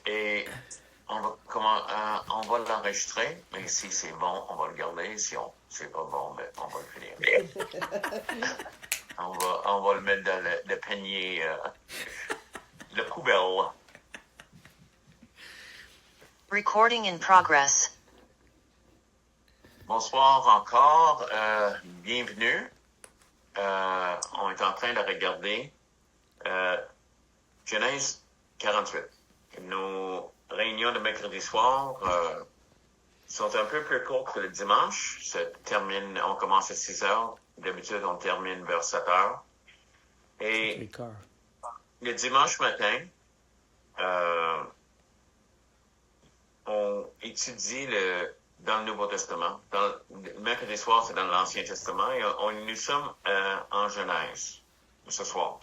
Et on va l'enregistrer, mais si c'est bon, on va le garder. Si c'est pas bon, ben, on va le finir. on va le mettre dans le panier, le poubelle. Recording in progress. Bonsoir encore, bienvenue. On est en train de regarder Genèse 48. Nos réunions de mercredi soir sont un peu plus courtes que le dimanche. On commence à 6 heures. D'habitude, on termine vers 7 heures. Et le dimanche matin, on étudie dans le Nouveau Testament. Le mercredi soir, c'est dans l'Ancien Testament. Et nous sommes en Genèse ce soir.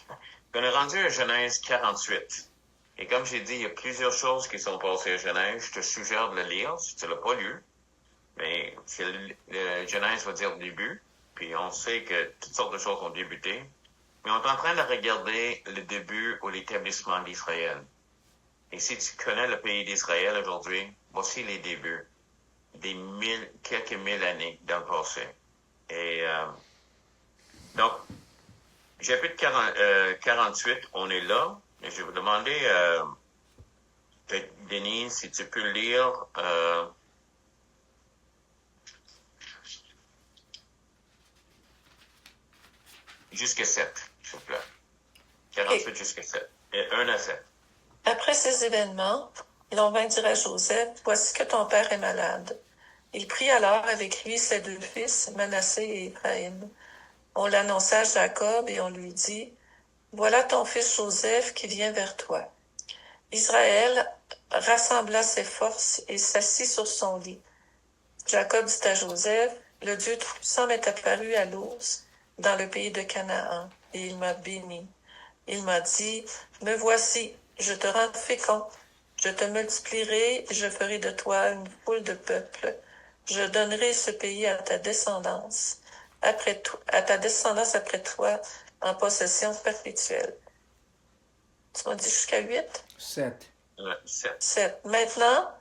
On est rendu à Genèse 48. Et comme j'ai dit, il y a plusieurs choses qui sont passées à Genèse. Je te suggère de le lire si tu ne l'as pas lu. Mais Genèse va dire début. Puis on sait que toutes sortes de choses ont débuté. Mais on est en train de regarder le début ou l'établissement d'Israël. Et si tu connais le pays d'Israël aujourd'hui, voici les débuts des quelques mille années dans le passé. Et donc, chapitre 48, on est là. Et je vais vous demander, peut-être Denise, si tu peux lire jusqu'à 7, s'il vous plaît. 48 okay. Jusqu'à 7. Et 1 à 7. Après ces événements, il en vint dire à Joseph, « Voici que ton père est malade. » Il prit alors avec lui ses deux fils, Manassé et Éphraïm. On l'annonça à Jacob et on lui dit, « Voilà ton fils Joseph qui vient vers toi. » Israël rassembla ses forces et s'assit sur son lit. Jacob dit à Joseph, « Le Dieu Tout-Puissant m'est apparu à Luz, dans le pays de Canaan, et il m'a béni. Il m'a dit, « Me voici, je te rends fécond, je te multiplierai et je ferai de toi une foule de peuples. Je donnerai ce pays à ta descendance après toi en possession perpétuelle. » Tu m'as dit jusqu'à 8? 7. 7. Maintenant,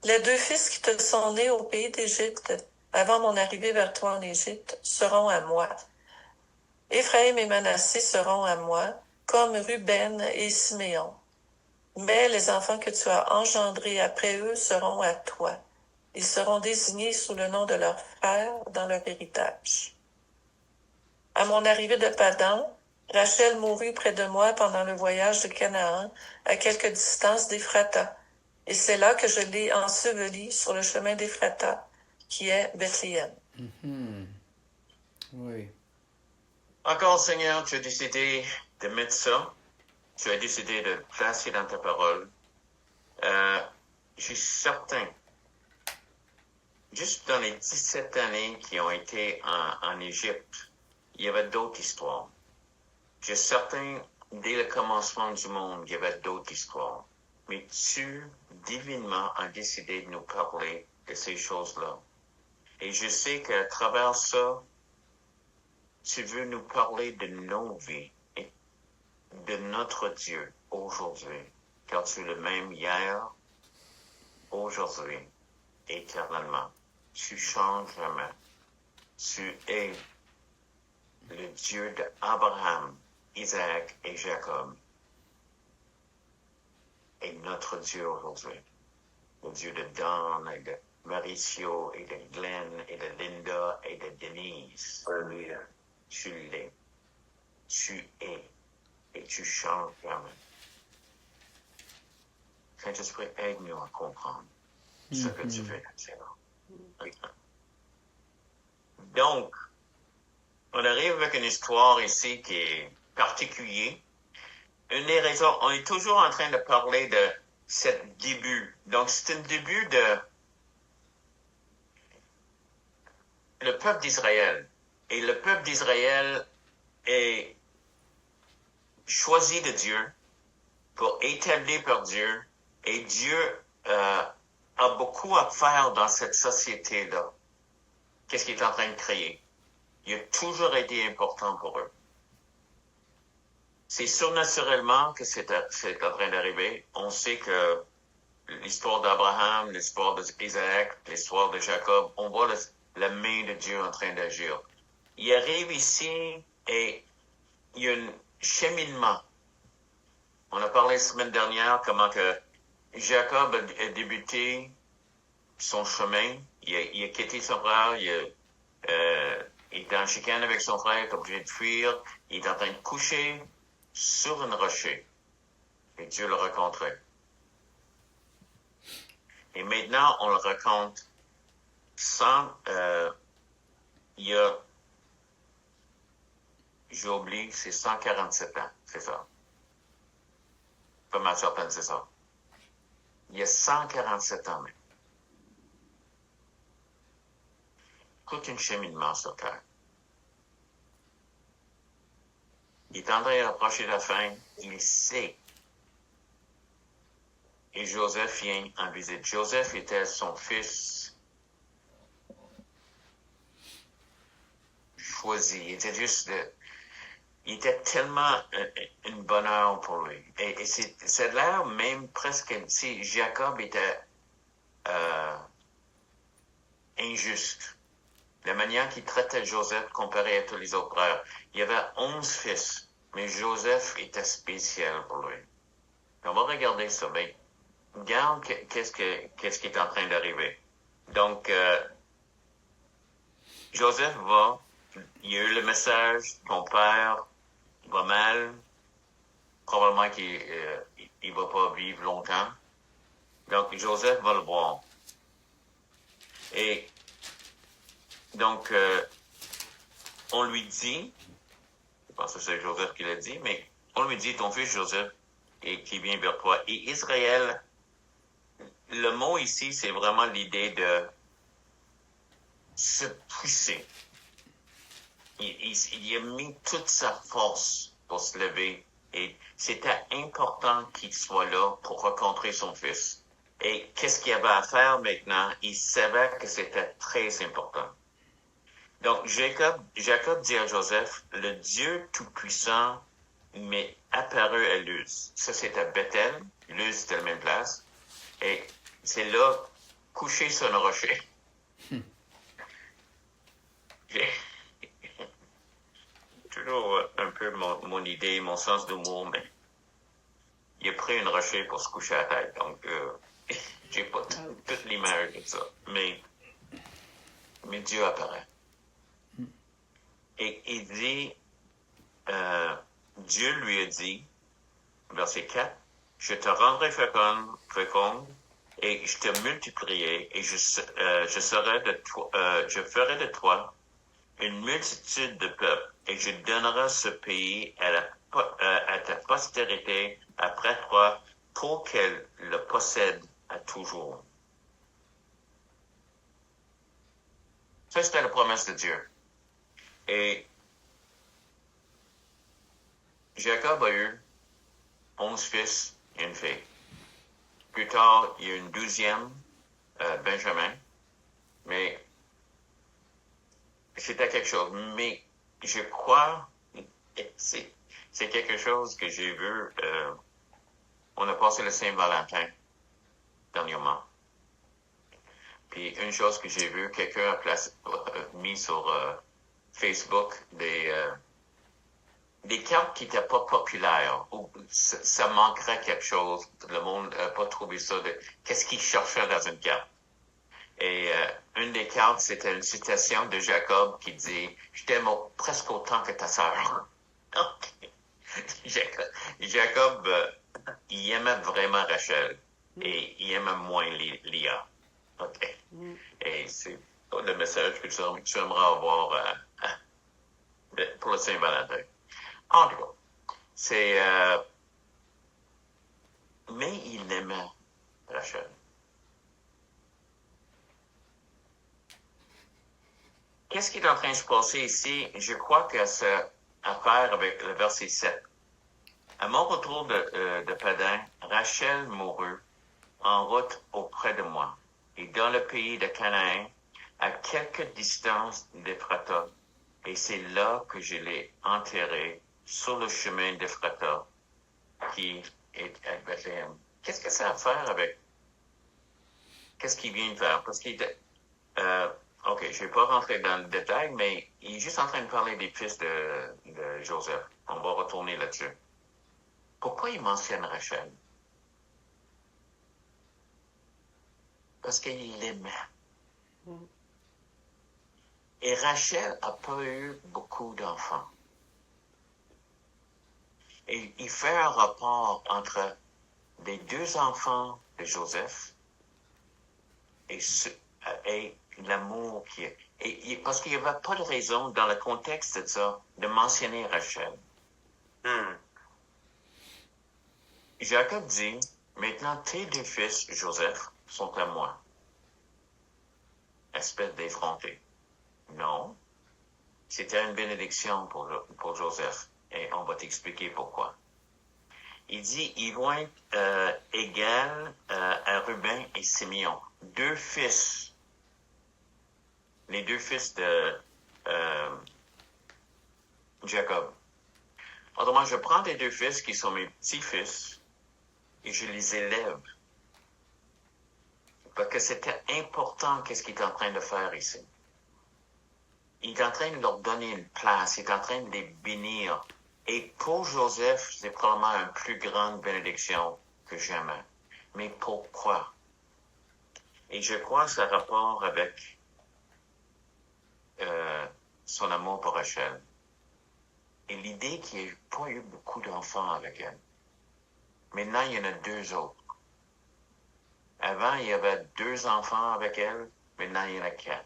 les deux fils qui te sont nés au pays d'Égypte, avant mon arrivée vers toi en Égypte, seront à moi. Éphraïm et Manassé seront à moi, comme Ruben et Siméon. Mais les enfants que tu as engendrés après eux seront à toi. Ils seront désignés sous le nom de leur frère dans leur héritage. À mon arrivée de Padan, Rachel mourut près de moi pendant le voyage de Canaan, à quelque distance d'Éphrata. Et c'est là que je l'ai ensevelie sur le chemin d'Éphrata, qui est Bethléem. Mm-hmm. Oui. Encore, Seigneur, tu as décidé de mettre ça. Tu as décidé de placer dans ta parole. Je suis certain, juste dans les 17 années qui ont été en Égypte, il y avait d'autres histoires. Je suis certain, dès le commencement du monde, il y avait d'autres histoires. Mais tu, divinement, as décidé de nous parler de ces choses-là. Et je sais qu'à travers ça, tu veux nous parler de nos vies et de notre Dieu aujourd'hui. Car tu es le même hier, aujourd'hui, éternellement. Tu changes jamais. Tu es le Dieu d'Abraham, Isaac et Jacob. Et notre Dieu aujourd'hui. Le Dieu de Don et de Mauricio et de Glenn et de Linda et de Denise. Alléluia. Tu l'es. Tu es. Et tu changes jamais. Saint-Esprit, aide-nous à comprendre ce que tu fais, Seigneur. Donc, on arrive avec une histoire ici qui est particulière. Une des raisons, on est toujours en train de parler de ce début. Donc, c'est un début de le peuple d'Israël. Et le peuple d'Israël est choisi de Dieu pour établir par Dieu. Et Dieu a beaucoup à faire dans cette société-là. Qu'est-ce qu'il est en train de créer? Il a toujours été important pour eux. C'est surnaturellement que c'est en train d'arriver. On sait que l'histoire d'Abraham, l'histoire d'Isaac, l'histoire de Jacob, on voit la main de Dieu en train d'agir. Il arrive ici et il y a un cheminement. On a parlé la semaine dernière comment que Jacob a débuté son chemin. Il a quitté son frère, il est en chicane avec son frère, il est obligé de fuir. Il est en train de coucher sur un rocher. Et Dieu le rencontrait. Et maintenant, on le raconte sans... il y a... J'oublie, c'est 147 ans, c'est ça. Pas mal certain, c'est ça. Il y a 147 ans même. Tout un cheminement sur Terre. Il est en train d'approcher la fin, il sait. Et Joseph vient en visite. Joseph était son fils choisi. Il était tellement un bonheur pour lui. Et c'est l'air même presque si Jacob était injuste. La manière qu'il traitait Joseph comparé à tous les autres frères. Il y avait 11 fils, mais Joseph était spécial pour lui. On va regarder ça. Ben, regarde qu'est-ce qui est en train d'arriver. Donc, Joseph il y a eu le message, ton père va mal, probablement qu'il va pas vivre longtemps. Donc, Joseph va le voir. Et donc, on lui dit, je pense que c'est Joseph qui l'a dit, mais on lui dit, ton fils Joseph, et qui vient vers toi. Et Israël, le mot ici, c'est vraiment l'idée de se pousser. Il a mis toute sa force pour se lever et c'était important qu'il soit là pour rencontrer son fils. Et qu'est-ce qu'il avait à faire maintenant? Il savait que c'était très important. Donc, Jacob dit à Joseph, le Dieu Tout-Puissant m'est apparu à Luz. Ça, c'était Bethel. Luz, c'était la même place. Et c'est là, couché sur un rocher. J'ai toujours un peu mon idée, mon sens d'humour, mais il a pris un rocher pour se coucher à la tête. Donc, j'ai pas toute l'image de ça. Mais Dieu apparaît. Et il dit, Dieu lui a dit, verset 4, je te rendrai féconde et je te multiplierai et je ferai de toi une multitude de peuples et je donnerai ce pays à ta postérité après toi pour qu'elle le possède à toujours. Ça, c'était la promesse de Dieu. Et Jacob a eu 11 fils et une fille. Plus tard, il y a eu une 12e, Benjamin. Mais c'était quelque chose. Mais je crois, c'est quelque chose que j'ai vu. On a passé le Saint-Valentin dernièrement. Puis une chose que j'ai vu, quelqu'un a mis sur Facebook des cartes qui n'étaient pas populaires, où ça manquerait quelque chose. Le monde n'a pas trouvé ça. Qu'est-ce qu'il cherchait dans une carte? Et une des cartes, c'était une citation de Jacob qui dit « Je t'aime presque autant que ta sœur. » Jacob, il aimait vraiment Rachel et il aimait moins Léa. OK. Et c'est le message que tu aimerais avoir pour le Saint-Valentin. En tout cas, mais il aimait Rachel. Qu'est-ce qui est en train de se passer ici? Je crois que c'est à faire avec le verset 7. À mon retour de Padan, Rachel mourut en route auprès de moi, et dans le pays de Canaan, à quelque distance d'Ephrata, et c'est là que je l'ai enterré sur le chemin d'Ephrata, qui est à Bethléem. Qu'est-ce que ça a à faire avec qu'est-ce qu'il vient de faire? Parce qu'il était... OK, je ne vais pas rentrer dans le détail, mais il est juste en train de parler des fils de Joseph. On va retourner là-dessus. Pourquoi il mentionne Rachel? Parce qu'il l'aimait. Et Rachel n'a pas eu beaucoup d'enfants. Et il fait un rapport entre les deux enfants de Joseph et l'amour qui est... parce qu'il n'y avait pas de raison, dans le contexte de ça, de mentionner Rachel. Jacob dit, maintenant tes deux fils, Joseph, sont à moi. Espèce d'effronté. Non. C'était une bénédiction pour Joseph. Et on va t'expliquer pourquoi. Il dit, ils vont être égales à Ruben et Simeon. Deux fils. Les deux fils de Jacob. Autrement, je prends les deux fils qui sont mes petits-fils et je les élève. Parce que c'était important qu'est-ce qu'il est en train de faire ici. Il est en train de leur donner une place. Il est en train de les bénir. Et pour Joseph, c'est probablement une plus grande bénédiction que jamais. Mais pourquoi? Et je crois que ça a rapport avec son amour pour Rachel. Et l'idée qu'il n'y ait pas eu beaucoup d'enfants avec elle. Maintenant, il y en a deux autres. Avant, il y avait 2 enfants avec elle. Maintenant, il y en a 4.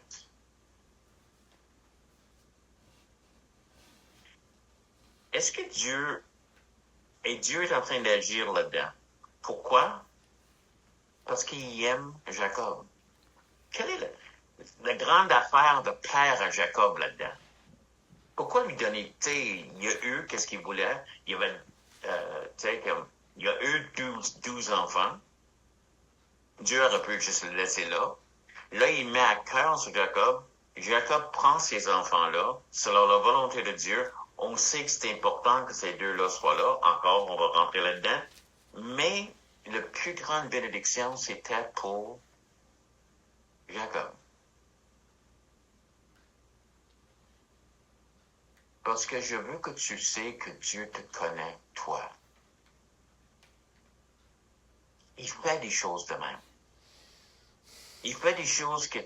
Est-ce que Dieu est en train d'agir là-dedans? Pourquoi? Parce qu'il aime Jacob. Quelle est la grande affaire de plaire à Jacob là-dedans? Pourquoi lui donner, il y a eu, qu'est-ce qu'il voulait? Il y avait, il y a eu 12 enfants. Dieu aurait pu juste le laisser là. Là, il met à cœur sur Jacob. Jacob prend ces enfants-là, selon la volonté de Dieu. On sait que c'est important que ces deux-là soient là. Encore, on va rentrer là-dedans. Mais la plus grande bénédiction, c'était pour Jacob. Parce que je veux que tu sais que Dieu te connaît, toi. Il fait des choses de même. Il fait des choses qui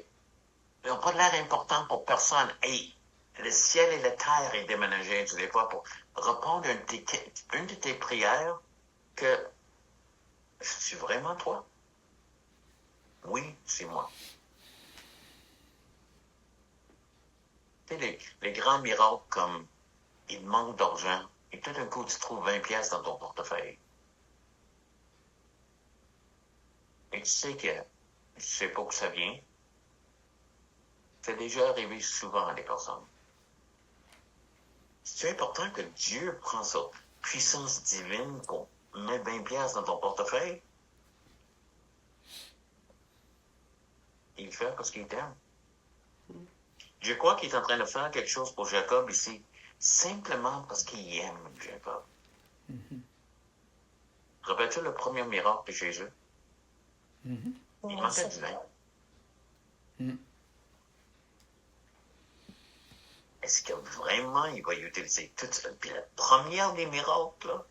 n'ont pas l'air importantes pour personne. Et le ciel et la terre est déménagé, des fois, pour répondre à une de tes prières que c'est vraiment toi? Oui, c'est moi. Tu sais, les grands miracles comme il manque d'argent et tout d'un coup tu trouves 20 pièces dans ton portefeuille. Et tu sais que tu sais pas où ça vient. C'est déjà arrivé souvent à des personnes. C'est important que Dieu prend sa puissance divine pour mettre 20 pièces dans ton portefeuille. Il le fait parce qu'il t'aime. Je crois qu'il est en train de faire quelque chose pour Jacob ici, simplement parce qu'il aime Jacob. Rappelles-tu le premier miracle de Jésus? Il manquait du vin. Est-ce que vraiment il va utiliser tout ça? Puis la première des miracles, là?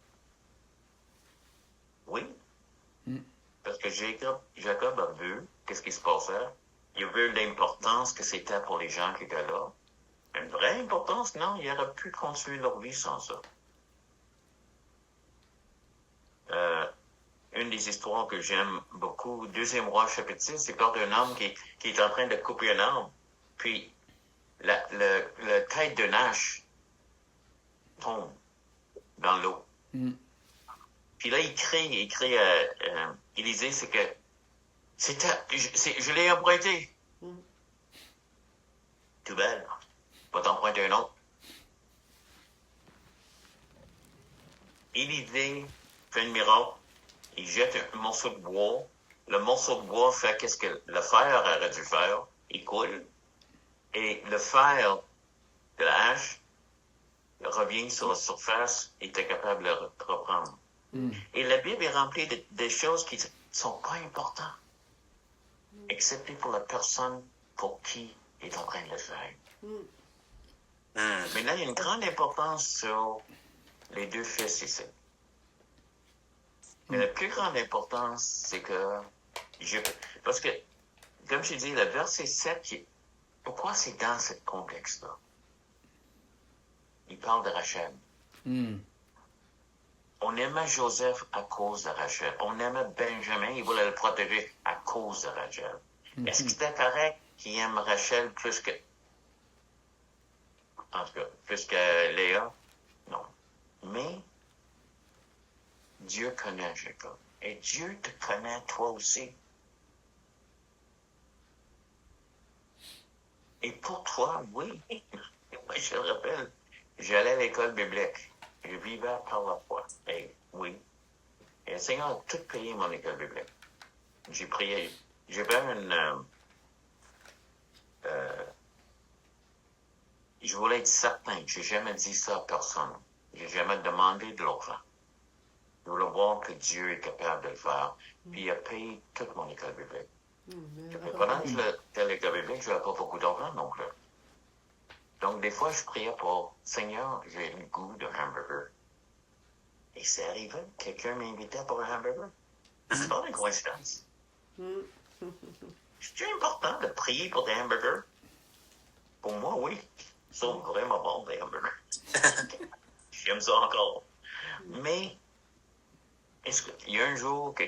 Oui. Parce que Jacob a vu qu'est-ce qui se passait. Il a vu l'importance que c'était pour les gens qui étaient là. Une vraie importance, non, il aurait pu continuer leur vie sans ça. Une des histoires que j'aime beaucoup, 2e roi chapitre 6, c'est l'histoire d'un homme qui est en train de couper un arbre. Puis la tête de Nash tombe dans l'eau. Puis là, il crie à Élisée, c'est que je l'ai emprunté. Tout belle. Va t'emprunter un autre. Élisée fait un miracle. Il jette un morceau de bois. Le morceau de bois fait qu'est-ce que le fer aurait dû faire. Il coule. Et le fer de la hache revient sur la surface et est capable de le reprendre. Et la Bible est remplie de choses qui sont pas importantes. excepté pour la personne pour qui il est en train de le faire. Mais là, il y a une grande importance sur les deux fils ici. Mais la plus grande importance, c'est que parce que, comme je dis, le verset 7, pourquoi c'est dans ce contexte-là? Il parle de Rachel. On aimait Joseph à cause de Rachel. On aimait Benjamin, il voulait le protéger à cause de Rachel. Est-ce que c'était correct qu'il aime Rachel plus que... En tout cas, plus que Léa? Non. Mais Dieu connaît Jacob. Et Dieu te connaît toi aussi. Et pour toi, oui. Moi, je le rappelle, j'allais à l'école biblique. Je vivais par la foi. Et oui. Et le Seigneur a tout payé mon école biblique. J'ai prié. J'avais je voulais être certain. J'ai jamais dit ça à personne. J'ai jamais demandé de l'argent. Je voulais voir que Dieu est capable de le faire. Puis il a payé toute mon école biblique. Pendant que j'étais à l'école biblique, je n'avais pas beaucoup d'argent non plus. Donc, des fois, je priais pour Seigneur, j'ai le goût d'un hamburger. Et c'est arrivé, quelqu'un m'invitait pour un hamburger. C'est pas une coïncidence. C'est important de prier pour des hamburgers? Pour moi, oui. Ils sont vraiment bons, des hamburgers. J'aime ça encore. Mais, est-ce qu'il y a un jour que...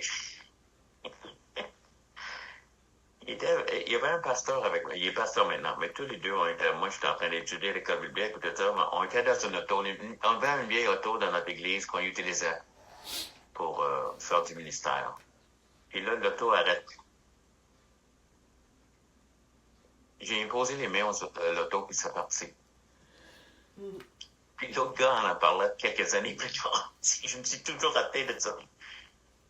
Il y avait un pasteur avec moi. Il est pasteur maintenant, mais tous les deux, moi, j'étais en train d'étudier l'école biblique, tout ça, mais on était dans une auto, on avait une vieille auto dans notre église qu'on utilisait pour faire du ministère. Et là, l'auto arrête. J'ai imposé les mains sur l'auto, puis c'est parti. Puis l'autre gars en a parlé quelques années plus tard. Je me suis toujours raté de ça.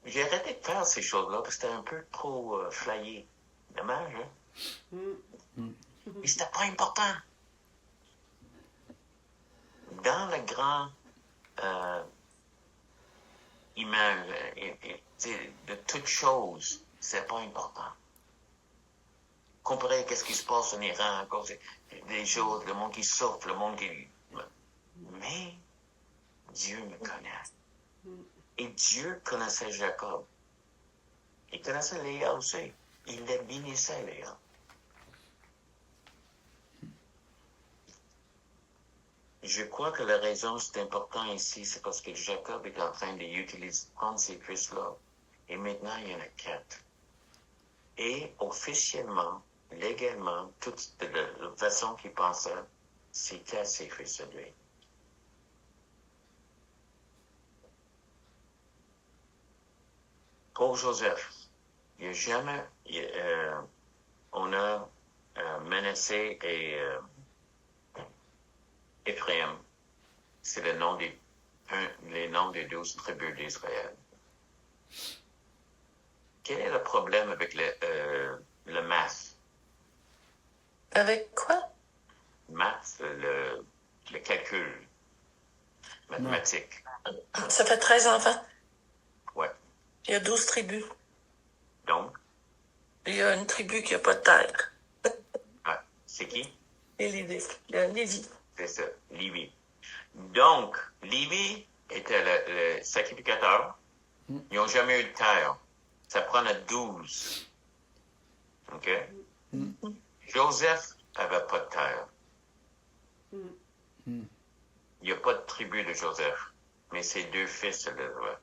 J'ai arrêté de faire ces choses-là, parce que c'était un peu trop flyé. Dommage, hein? Mais c'était pas important. Dans le grand image de toute chose, c'est pas important. Comparé à ce qui se passe en Iran, à cause des choses, le monde qui souffre, le monde qui... Mais Dieu me connaît. Et Dieu connaissait Jacob. Il connaissait Léa aussi. Il les bénissait, Léa. Je crois que la raison c'est important ici, c'est parce que Jacob est en train d'utiliser, prendre ces fils-là. Et maintenant, il y en a 4. Et officiellement, légalement, toute de la façon qu'il pensait, c'était ses fils de lui. Pour Joseph, il n'y a jamais... on a menacé et Ephraim. C'est les noms des 12 tribus d'Israël. Quel est le problème avec le math? Avec quoi? Math, le calcul mathématique. Ça fait 13 enfants. Ouais. Il y a 12 tribus. Donc? Il y a une tribu qui n'a pas de terre. Ah, c'est qui? Et Lévi. C'est ça, Lévi. Donc, Lévi était le sacrificateur. Ils n'ont jamais eu de terre. Ça prenait 12. OK? Joseph n'avait pas de terre. Il n'y a pas de tribu de Joseph, mais ses 2 fils le droit.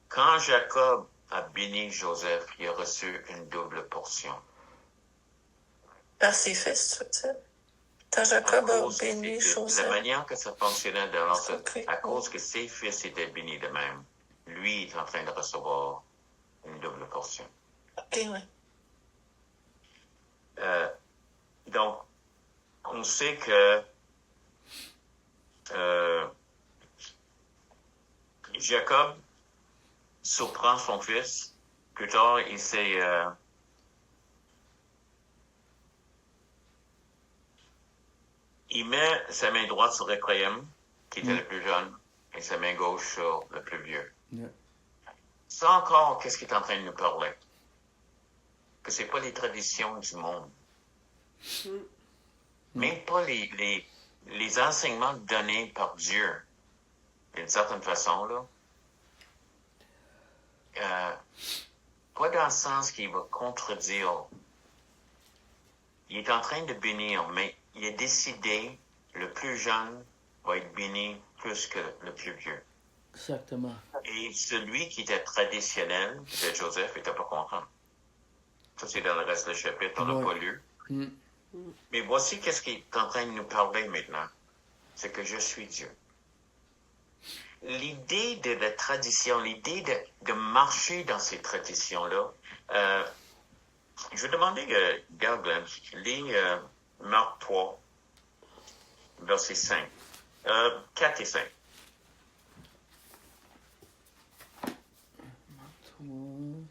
Quand Jacob a béni Joseph, il a reçu une double portion. Par ses fils, tu veux dire? Quand Jacob a béni Joseph. La manière que ça fonctionnait à cause que ses fils étaient bénis de même, lui est en train de recevoir une double portion. OK, oui. Donc, on sait que Jacob surprend son fils. Plus tard, il met sa main droite sur Ephraim, qui était le plus jeune, et sa main gauche sur le plus vieux. C'est encore qu'est-ce qu'il est en train de nous parler. que c'est pas les traditions du monde. Mm. Même pas les enseignements donnés par Dieu, d'une certaine façon, là. Pas dans le sens qu'il va contredire. Il est en train de bénir, mais il a décidé, le plus jeune va être béni plus que le plus vieux. Exactement. Et celui qui était traditionnel, c'était Joseph, n'était pas content. Ça, c'est dans le reste du chapitre, on n'a Ouais. pas lu. Mm. Mais voici qu'est-ce qu'il est en train de nous parler maintenant. C'est que je suis Dieu. L'idée de la tradition, l'idée de marcher dans ces traditions-là, je vais demander, Glenn, lis Marc 3, verset 5, 4 et 5. Il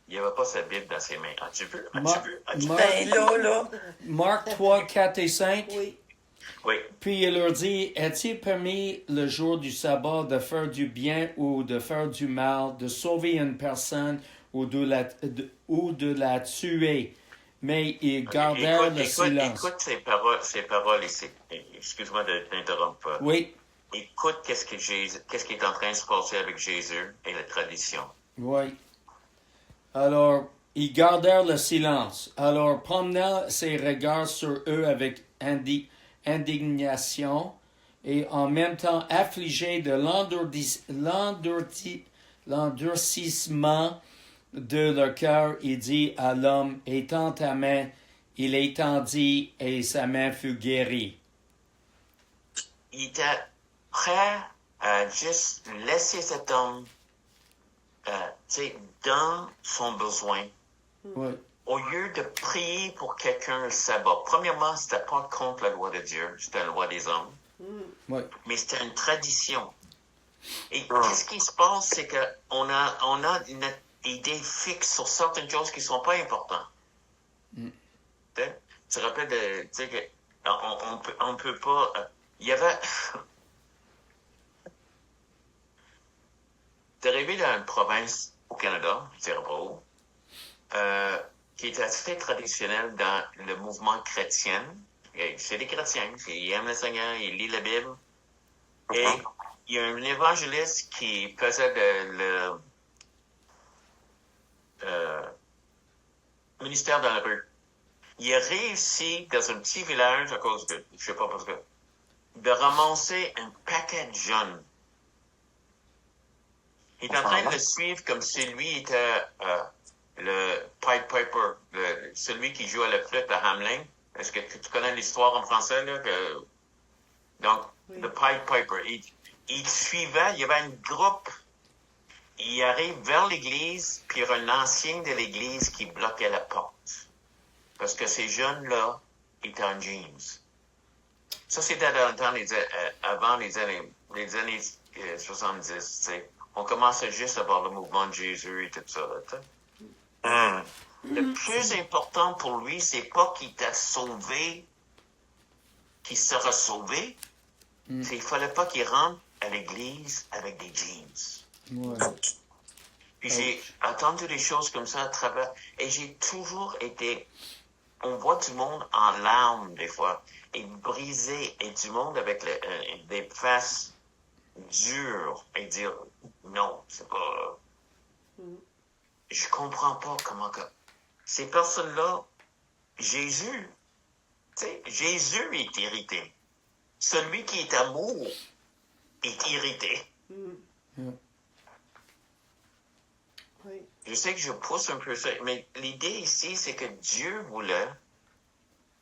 n'y avait pas sa Bible dans ses mains. As-tu vu? As-tu vu? Ben là. Marc 3, 4 et 5. Oui. Oui. Puis il leur dit, est-il permis le jour du sabbat de faire du bien ou de faire du mal, de sauver une personne ou de la tuer? Mais ils gardèrent le silence. Écoute ces paroles ici. Excuse-moi de t'interrompre. Oui, Écoute qu'est-ce qui est en train de se passer avec Jésus et la tradition. oui. Alors, ils gardèrent le silence. Alors, promenant ses regards sur eux avec indignation et en même temps affligé de l'endurcissement de leur cœur, il dit à l'homme, étends ta main. Il étendit et sa main fut guérie. Il était prêt à juste laisser cet homme dans son besoin. Oui, Au lieu de prier pour quelqu'un le sabbat. Premièrement, c'était pas contre la loi de Dieu, c'était la loi des hommes. oui, Mais c'était une tradition. Et qu'est-ce qui se passe, c'est qu'on a une idée fixe sur certaines choses qui sont pas importantes. Tu te rappelles de, tu sais, que on peut pas, il y avait, t'es arrivé dans une province au Canada, je dirais pas où, qui est assez traditionnelle dans le mouvement chrétien. C'est des chrétiens, ils aiment le Seigneur, ils lisent la Bible. Et il y a un évangéliste qui faisait le ministère dans la rue. Il a réussi, dans un petit village, à cause de, je sais pas parce que, de ramasser un paquet de jeunes. Il est en train de le suivre comme si lui était le Pied Piper, celui qui joue à la flûte à Hamelin. Est-ce que tu connais l'histoire en français, là? Donc, Oui. le Pied Piper. Il suivait, il y avait un groupe. Il arrive vers l'église, puis il y a un ancien de l'église qui bloquait la porte. Parce que ces jeunes-là étaient en jeans. Ça, c'était dans le temps, avant les années 70, tu sais. On commençait juste à voir le mouvement de Jésus et tout ça, là, tu sais. Le plus important pour lui, c'est pas qu'il t'a sauvé, qu'il sera sauvé. C'est qu'il fallait pas qu'il rentre à l'église avec des jeans. oui. Puis j'ai entendu des choses comme ça à travers, et j'ai toujours été, on voit du monde en larmes des fois, et brisé, et du monde avec des faces dures, et dire, non, c'est pas, je comprends pas comment que, ces personnes-là, Jésus, tu sais, Jésus est irrité. Celui qui est amour est irrité. Oui. Je sais que je pousse un peu ça, mais l'idée ici, c'est que Dieu voulait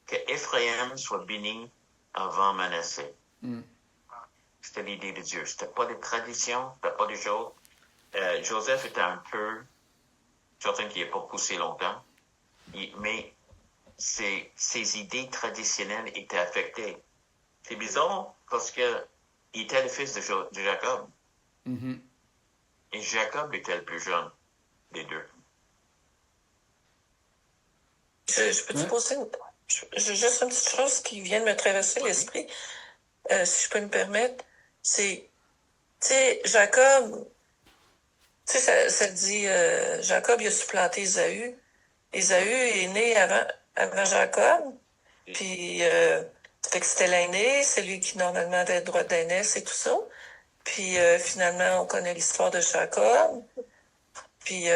que Ephraim soit béni avant Manassé. C'était l'idée de Dieu. C'était pas des traditions, c'était pas des choses. Joseph était un peu, certain qu'il n'a pas poussé longtemps, mais ses idées traditionnelles étaient affectées. C'est bizarre parce que il était le fils de Jacob. Et Jacob était le plus jeune des deux. Je peux te poser j'ai juste une petite chose qui vient de me traverser l'esprit, si je peux me permettre. C'est, tu sais, Jacob, Tu sais, ça dit, Jacob, il a supplanté Ésaü. Ésaü est né avant Jacob. Puis, fait que c'était l'aîné, c'est lui qui normalement avait le droit d'aînesse et tout ça. Puis, finalement, on connaît l'histoire de Jacob. Puis,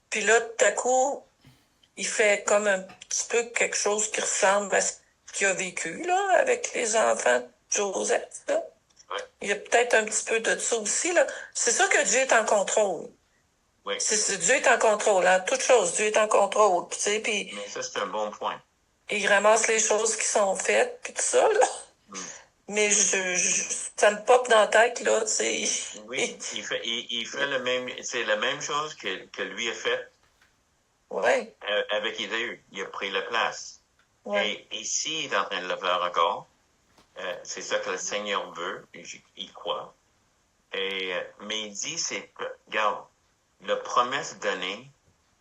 puis là, tout à coup, il fait comme un petit peu quelque chose qui ressemble à ce qu'il a vécu, là, avec les enfants de Joseph, là. Ouais. Il y a peut-être un petit peu de ça aussi, là. C'est sûr que Dieu est en contrôle. Oui. Dieu est en contrôle, hein. Toute chose, Dieu est en contrôle, tu sais, puis Mais ça, c'est un bon point. il ramasse les choses qui sont faites, puis tout ça, là. Mm. Mais ça me pop dans la tête, là, tu sais. Oui, il fait le même, c'est la même chose que lui a fait Ouais, avec Ésaü. Il a pris la place. ouais. Et ici, il est en train de le faire encore. C'est ça que le Seigneur veut, il croit. Mais il dit, regarde, la promesse donnée,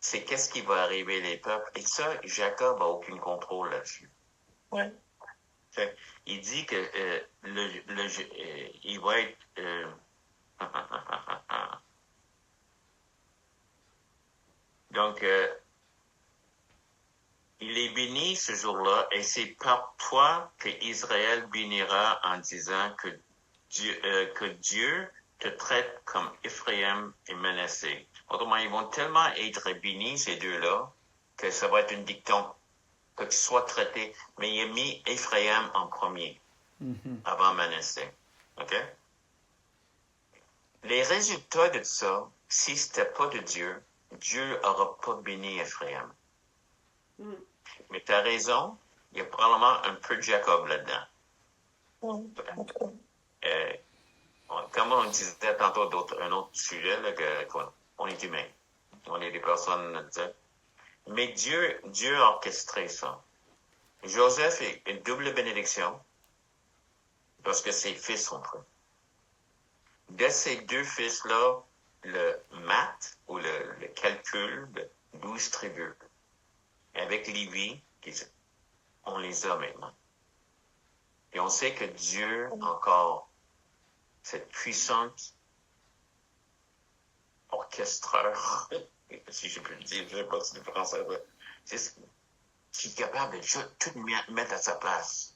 c'est qu'est-ce qui va arriver les peuples. Et ça, Jacob n'a aucun contrôle là-dessus. Ouais. Fait, il dit que il va être... Donc, il est béni ce jour-là, et c'est par toi que Israël bénira en disant que Dieu te traite comme Ephraim et Manassé. Autrement, ils vont tellement être bénis, ces deux-là, que ça va être une dicton, que tu sois traité. Mais il a mis Ephraim en premier, avant Manassé. OK? Les résultats de ça, si c'était pas de Dieu, Dieu n'aura pas béni Ephraim. Mm. Mais tu as raison, il y a probablement un peu de Jacob là-dedans. Comme on disait tantôt un autre sujet, là, on est humain. On est des personnes, mais Dieu a orchestré ça. Joseph est une double bénédiction parce que ses fils sont pris. De ces deux fils-là, le maths ou le calcul de 12 tribus, avec Lévi, on les a maintenant. Et on sait que Dieu, encore, cette puissante orchestreur, si je peux le dire, je ne sais pas si c'est français, qui est capable de tout mettre à sa place.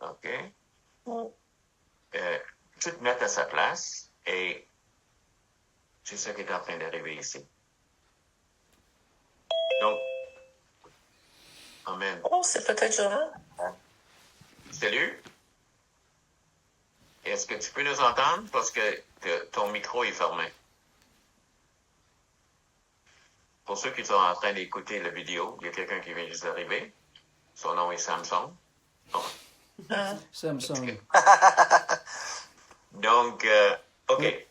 OK? Tout mettre à sa place, et c'est ça qui est en train d'arriver ici. Donc, amen. Oh, c'est peut-être Joël. Salut. Est-ce que tu peux nous entendre parce que ton micro est fermé? Pour ceux qui sont en train d'écouter la vidéo, il y a quelqu'un qui vient juste d'arriver. Son nom est Samson. Oh. Samsung. Donc, OK.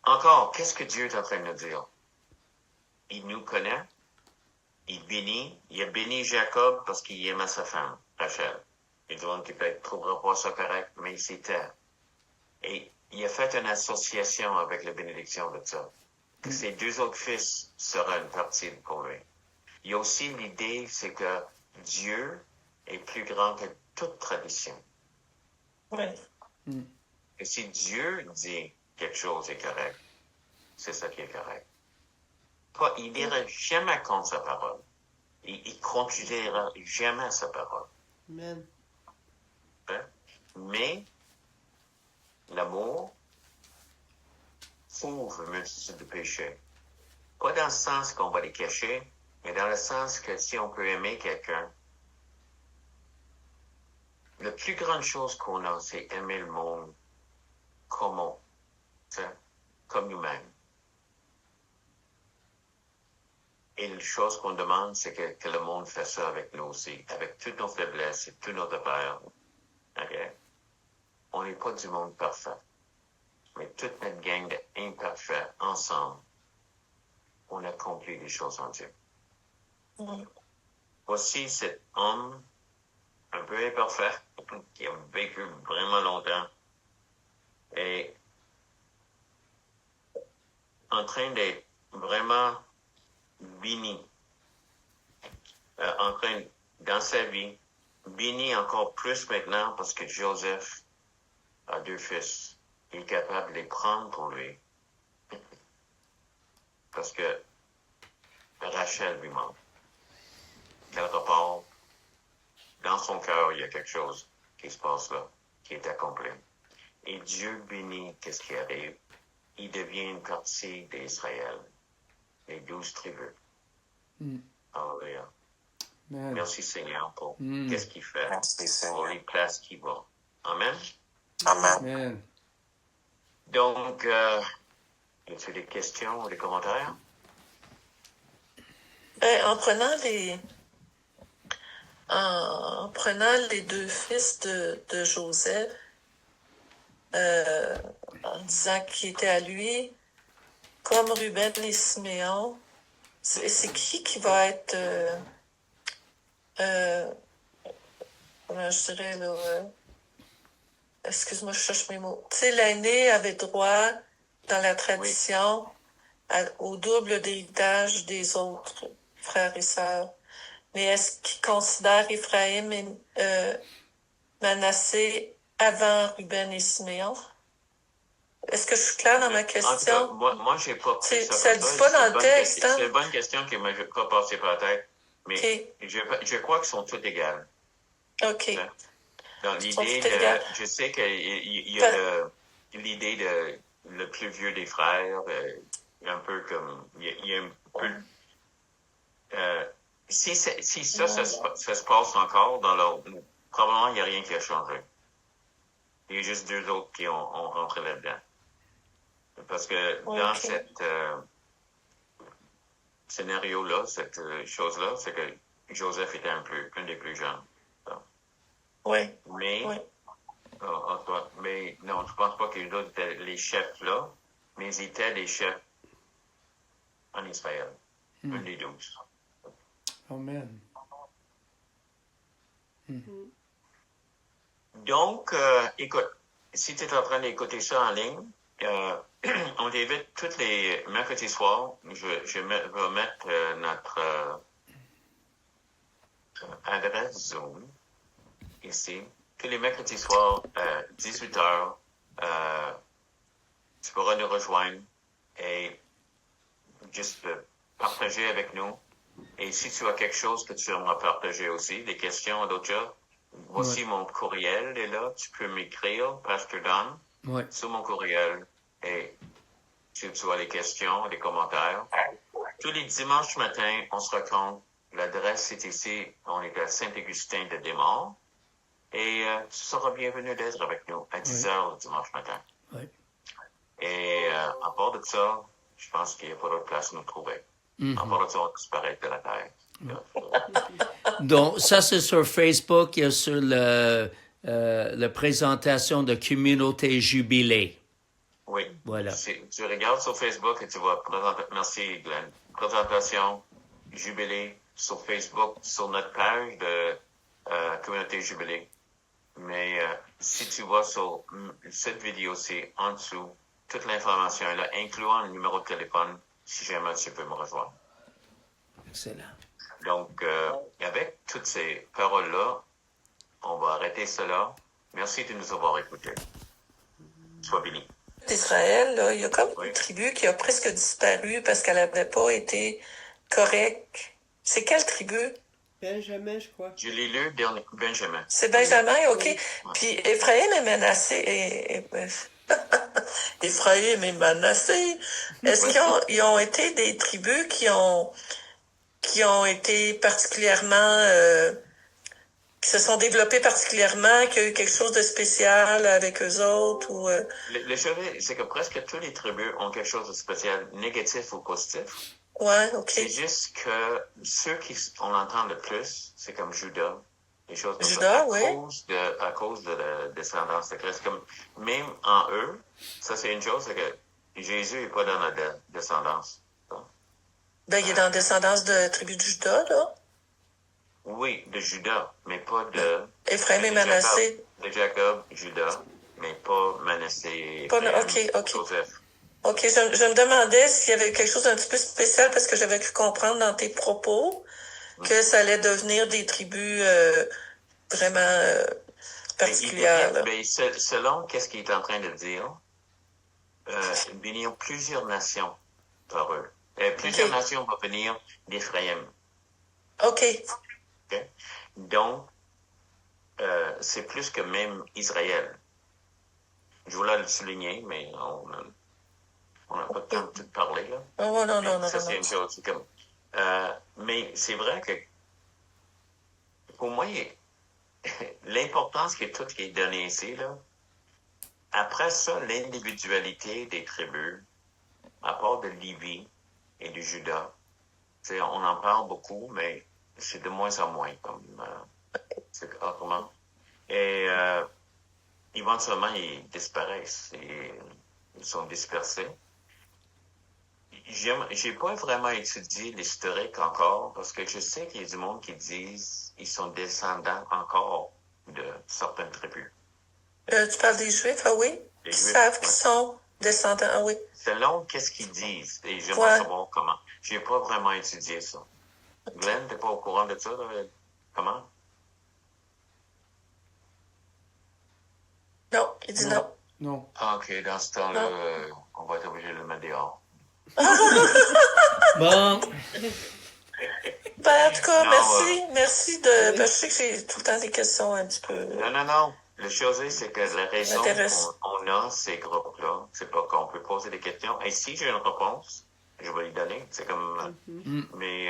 Encore, qu'est-ce que Dieu est en train de nous dire? Il nous connaît. Il a béni Jacob parce qu'il aimait sa femme, Rachel. Il dit qu'il peut-être trouvera pas ça correct, mais il s'était. Et il a fait une association avec la bénédiction de ça. Que ses deux autres fils seraient une partie pour lui. Il y a aussi l'idée, c'est que Dieu est plus grand que toute tradition. Oui. Et si Dieu dit quelque chose est correct, c'est ça qui est correct. Il n'ira jamais contre sa parole. Il contrediira jamais sa parole. Amen. Mais l'amour couvre une multitude de péchés. Pas dans le sens qu'on va les cacher, mais dans le sens que si on peut aimer quelqu'un, la plus grande chose qu'on a, c'est aimer le monde comme nous-mêmes. Et la chose qu'on demande, c'est que le monde fasse ça avec nous aussi, avec toutes nos faiblesses et tous nos affaires. Okay? On n'est pas du monde parfait. Mais toute notre gang d'imparfaits, ensemble, on accomplit des choses en Dieu. Voici cet homme un peu imparfait, qui a vécu vraiment longtemps, et en train d'être vraiment béni, dans sa vie, béni encore plus maintenant parce que Joseph a 2 fils. Il est capable de les prendre pour lui. Parce que Rachel lui manque. Quelque part, dans son cœur, il y a quelque chose qui se passe là, qui est accompli. Et Dieu bénit qu'est-ce qui arrive. Il devient une partie d'Israël, les 12 tribus. Alléluia. Merci Seigneur pour qu'est-ce qu'il fait, pour les places qu'il va. Amen. Amen. Donc, y a-t-il des questions ou des commentaires? En prenant les 2 fils de Joseph, en disant qu'ils étaient à lui, comme Ruben et Siméon, c'est qui va être, comment je dirais, là, excuse-moi, je cherche mes mots. Tu sais, l'aîné avait droit, dans la tradition, au double d'héritage des autres frères et sœurs. Mais est-ce qu'il considère Ephraïm et Manassé avant Ruben et Siméon? Est-ce que je suis claire dans ma question? En tout cas, moi j'ai pas pris ça. Ça dit pas dans le texte, hein? C'est une bonne question qui m'a pas passé par la tête. Mais je crois qu'ils sont tous égaux. OK. Dans l'idée je sais qu'il y a l'idée de le plus vieux des frères, un peu comme, il y a un peu, si ça se passe encore dans l'ordre, probablement il n'y a rien qui a changé. Il y a juste 2 autres qui ont rentré là-dedans. Parce que dans cette scénario-là, cette chose-là, c'est que Joseph était un des plus jeunes. Oui. Mais non, je pense pas que les autres étaient les chefs là, mais ils étaient les chefs en Israël. Un des 12. Amen. Donc, écoute, si tu es en train d'écouter ça en ligne, on t'invite tous les mercredis soirs. Je vais mettre notre adresse Zoom ici. Tous les mercredis soirs, 18h, tu pourras nous rejoindre et juste partager avec nous. Et si tu as quelque chose que tu aimerais partager aussi, des questions, d'autres choses, voici mon courriel est là. Tu peux m'écrire, Pasteur Don, sur mon courriel. Et si tu as des questions, des commentaires. Tous les dimanches matin, on se rencontre. L'adresse est ici. On est à Saint-Augustin de Desmaures. Et tu seras bienvenu d'être avec nous à 10h le dimanche matin. Oui. Et à part de ça, je pense qu'il n'y a pas d'autre place à nous trouver. À part de ça, on disparaît de la terre. Donc, ça, c'est sur Facebook et sur la présentation de Communauté Jubilée. Oui. Voilà. Tu regardes sur Facebook et tu vois, merci Glenn, présentation Jubilée sur Facebook, sur notre page de Communauté Jubilée. Mais si tu vois sur cette vidéo-ci, en dessous, toute l'information est là, incluant le numéro de téléphone, si jamais tu peux me rejoindre. Excellent. Donc, avec toutes ces paroles-là, on va arrêter cela. Merci de nous avoir écoutés. Sois béni. D'Israël, là, il y a comme une tribu qui a presque disparu parce qu'elle n'avait pas été correcte. C'est quelle tribu? Benjamin, je crois. Je l'ai lu, Benjamin. C'est Benjamin, OK. Oui. Puis Ephraïm et Manassé, Ephraïm et Manassé, est-ce qu'ils ont été des tribus qui ont été particulièrement, qui se sont développées particulièrement, qu'il y a eu quelque chose de spécial avec eux autres ou Le chose, c'est que presque toutes les tribus ont quelque chose de spécial, négatif ou positif. Ouais, OK. C'est juste que ceux qui on entend le plus, c'est comme Judas, des choses comme Judas, ça, à cause de la descendance de Christ. Comme, même en eux, ça c'est une chose, c'est que Jésus n'est pas dans la descendance. Ben, il est dans la descendance de la tribu de Judas, là. Oui, de Judas, mais pas de... Ephraim et Manassé. De Jacob, Judas, mais pas Manassé et Joseph. OK, je me demandais s'il y avait quelque chose d'un petit peu spécial parce que j'avais cru comprendre dans tes propos que ça allait devenir des tribus vraiment particulière. Là. Selon qu'est-ce qu'il est en train de dire, il y a plusieurs nations par eux. Plusieurs nations vont venir d'Éphraïm. OK. Okay? Donc, c'est plus que même Israël. Je voulais le souligner, mais on n'a pas le temps de tout parler. Là. Oh, non. C'est une chose comme... mais c'est vrai que, pour moi, l'importance que tout est donné ici, là, après ça, l'individualité des tribus, à part de Lévi et de Juda, on en parle beaucoup, mais c'est de moins en moins, comme c'est autrement. Et éventuellement, ils disparaissent. Ils sont dispersés. J'ai pas vraiment étudié l'historique encore, parce que je sais qu'il y a du monde qui disent qu'ils sont descendants encore de certaines tribus. Tu parles des Juifs, ah oui? Les Qui Juifs, savent qu'ils sont descendants, ah oui. Selon qu'est-ce qu'ils disent, et j'aimerais savoir comment. J'ai pas vraiment étudié ça. Glenn, t'es pas au courant de ça, là? Comment? Non, il dit non. Non. Ah, OK, dans ce temps-là, on va être obligé de le mettre dehors. Bon. Ben, en tout cas, merci de... Ben, je sais que j'ai tout le temps des questions un petit peu... Non. Le chose est, c'est que la raison qu'on a ces groupes-là, c'est pas qu'on peut poser des questions. Et si j'ai une réponse, je vais lui donner. C'est comme... Mais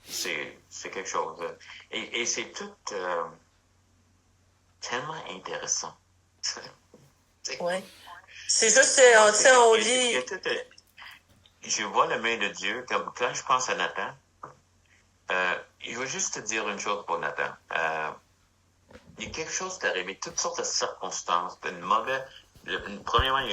c'est quelque chose. Et c'est tout tellement intéressant. Oui. C'est juste, on lit... Je vois la main de Dieu, comme quand je pense à Nathan, je veux juste te dire une chose pour Nathan. Il y a quelque chose qui est arrivé, toutes sortes de circonstances, premièrement,